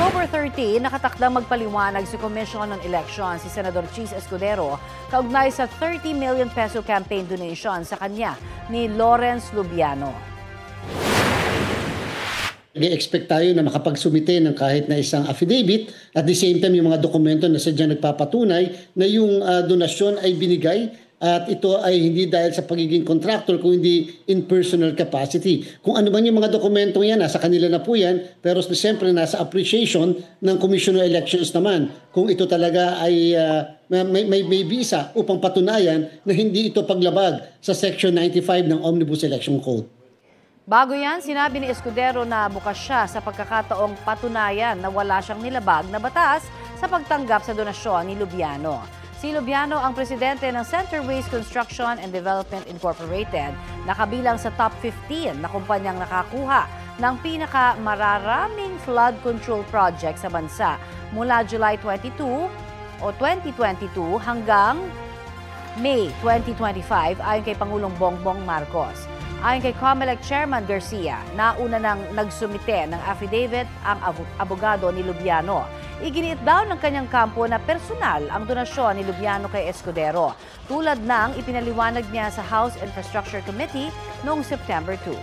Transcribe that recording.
October 30, nakatakdang magpaliwanag sa Commission on Elections si Senador Chis Escudero kaugnay sa 30 million peso campaign donation sa kanya ni Lawrence Lubiano. Nag-expect tayo na makapagsumite ng kahit na isang affidavit at the same time yung mga dokumento na sadyang nagpapatunay na yung donasyon ay binigay at ito ay hindi dahil sa pagiging contractor kung hindi in personal capacity. Kung ano man yung mga dokumento yan, nasa kanila na po yan, pero siyempre nasa appreciation ng Commission on Elections naman kung ito talaga ay may visa upang patunayan na hindi ito paglabag sa Section 95 ng Omnibus Election Code. Bago yan, sinabi ni Escudero na bukas siya sa pagkakataong patunayan na wala siyang nilabag na batas sa pagtanggap sa donasyon ni Lubiano. Si Lubiano ang presidente ng Centerways Construction and Development Incorporated na kabilang sa top 15 na kumpanyang nakakuha ng pinakamararaming flood control project sa bansa mula July 22 o 2022 hanggang May 2025 ayon kay Pangulong Bongbong Marcos. Ayon kay COMELEC Chairman Garcia, nauna nang nagsumite ng affidavit ang abogado ni Lubiano. Iginiit daw ng kanyang kampo na personal ang donasyon ni Lubiano kay Escudero, tulad ng ipinaliwanag niya sa House Infrastructure Committee noong September 2.